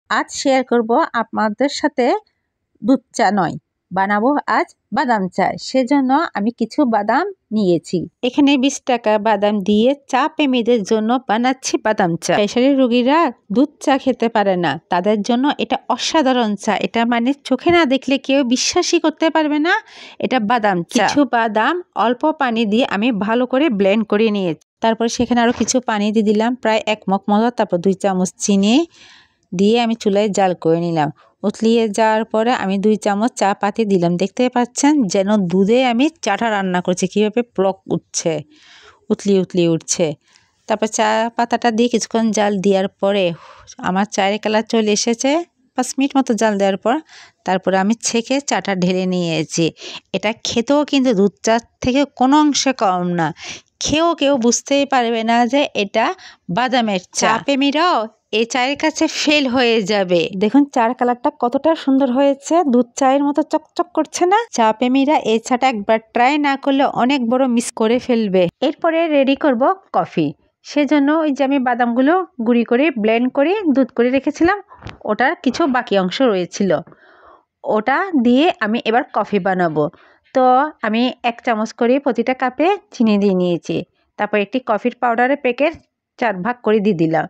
আজ শেয়ার করব আপনাদের সাথে দুধ চা নয়, বানাবো আজ বাদাম চা। সেজন্য আমি কিছু বাদাম নিয়েছি। এখানে 20 টাকা বাদাম দিয়ে চা প্রেমীদের জন্য বানাচ্ছি বাদাম চা। প্রেসারের রোগীরা দুধ চা খেতে পারে না, তাদের জন্য এটা অসাধারণ চা। এটা মানে চোখে না দেখলে কেউ বিশ্বাসই করতে পারবে না এটা বাদাম চা। কিছু বাদাম অল্প পানি দিয়ে আমি ভালো করে ব্লেন্ড করে নিয়েছি। তারপর সেখানে আরও কিছু পানি দিয়ে দিলাম, প্রায় 1 মগ মতো। তারপর 2 চামচ চিনি দিয়ে আমি চুলায় জাল করে নিলাম। উতলিয়ে যাওয়ার পরে আমি 2 চামচ চা পাতি দিলাম। দেখতে পাচ্ছেন যেন দুধে আমি চাটা রান্না করছি, কীভাবে প্লক উঠছে, উতলিয়ে উঠছে। তারপর চা পাতাটা দিয়ে কিছুক্ষণ জাল দেওয়ার পরে আমার চায়ের কালার চলে এসেছে। 5 মিনিট মতো জাল দেওয়ার পর তারপরে আমি ছেঁকে চাটা ঢেলে নিয়েছি। এটা খেতেও কিন্তু দুধ চার থেকে কোনো অংশে কম না। খেয়েও কেউ বুঝতেই পারবে না যে এটা বাদামের চা। প্রেমীরাও এই চায়ের কাছে ফেল হয়ে যাবে। দেখুন চার কালারটা কতটা সুন্দর হয়েছে, দুধ চায়ের মতো চকচক করছে না? চা প্রেমীরা এই চাটা একবার ট্রাই না করলে অনেক বড় মিস করে ফেলবে। এরপরে রেডি করব কফি। সেজন্য ওই যে আমি বাদামগুলো গুঁড়ি করে ব্লেন্ড করে দুধ করে রেখেছিলাম, ওটার কিছু বাকি অংশ রয়েছিল, ওটা দিয়ে আমি এবার কফি বানাবো। তো আমি 1 চামচ করে প্রতিটা কাপে চিনি দিয়ে নিয়েছি। তারপর একটি কফির পাউডারের প্যাকেট 4 ভাগ করে দিয়ে দিলাম।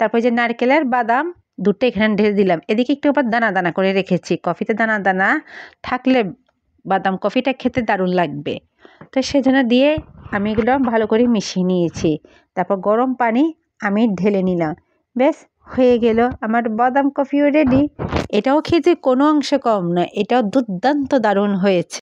তারপর যে নারকেলের বাদাম দুধটা এখানে ঢেলে দিলাম। এদিকে একটু আবার দানা দানা করে রেখেছি। কফিতে দানা দানা থাকলে বাদাম কফিটা খেতে দারুণ লাগবে। তো সেজন্য দিয়ে আমি এগুলো ভালো করে মিশিয়ে নিয়েছি। তারপর গরম পানি আমি ঢেলে নিলাম। বেশ হয়ে গেল আমার বাদাম কফিও রেডি। এটাও খেতে কোনো অংশে কম নয়, এটাও দুর্দান্ত দারুণ হয়েছে।